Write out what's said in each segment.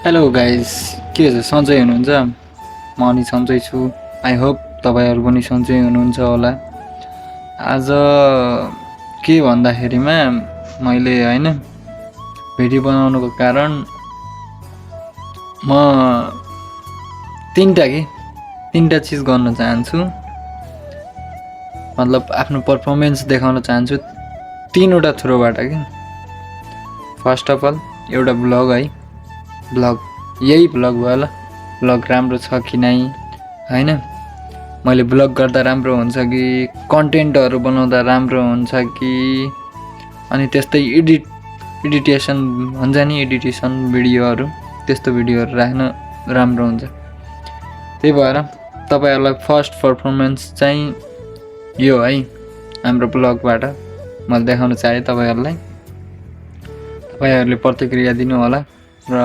Hello guys, के छ सन्चै हुनुहुन्छ? म नि सन्चै छु। आई होप तपाईँहरू पनि सन्चै हुनुहुन्छ होला। आज के भन्दाखेरिमा मैले होइन भिडियो बनाउनुको कारण म तिनवटा चिज गर्न चाहन्छु। मतलब आफ्नो पर्फर्मेन्स देखाउन चाहन्छु तीनवटा थ्रोबाट कि। फर्स्ट अफ अल एउटा ब्लग है, यही ब्लग भयो ल। ब्लग राम्रो छ कि नै होइन, मैले ब्लग गर्दा राम्रो हुन्छ कि, कन्टेन्टहरू बनाउँदा राम्रो हुन्छ कि, अनि त्यस्तै एडिटेसन हुन्छ नि, एडिटेसन भिडियोहरू, त्यस्तो भिडियोहरू राख्न राम्रो हुन्छ। त्यही भएर तपाईँहरूलाई फर्स्ट पर्फर्मेन्स चाहिँ यो है, हाम्रो ब्लगबाट मैले देखाउन चाहेँ तपाईँहरूले प्रतिक्रिया दिनु होला र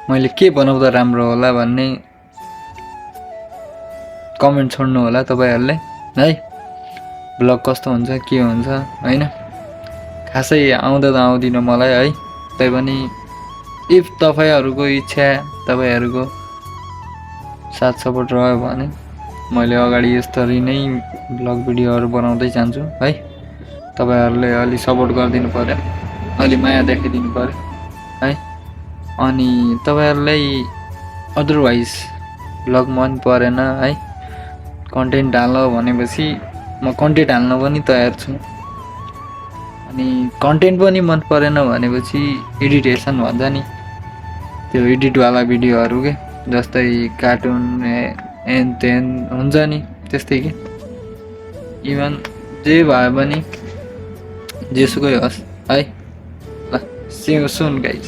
मैले के बनाउँदा राम्रो होला भन्ने कमेन्ट छोड्नु होला तपाईँहरूले है। ब्लग कस्तो हुन्छ के हुन्छ होइन, खासै आउँदा त आउँदिनँ मलाई है। तैपनि इफ तपाईँहरूको इच्छा, तपाईँहरूको साथ सपोर्ट रह्यो भने मैले अगाडि यसरी नै ब्लग भिडियोहरू बनाउँदै जान्छु है। तपाईँहरूले अलि सपोर्ट गरिदिनु पर्यो, अलि माया देखाइदिनु पर्यो है। अनि तपाईँहरूलाई अदरवाइज ब्लग मन परेन है, कन्टेन्ट हाल्न भनेपछि म कन्टेन्ट हाल्न पनि तयार छु। अनि कन्टेन्ट पनि मन परेन भनेपछि एडिटेसन भन्छ नि, त्यो एडिटवाला भिडियोहरू के, जस्तै कार्टुन एन तेन हुन्छ नि त्यस्तै के। इभन जे भए पनि जेसुकै होस् है। ल सी यु सुन गाइस।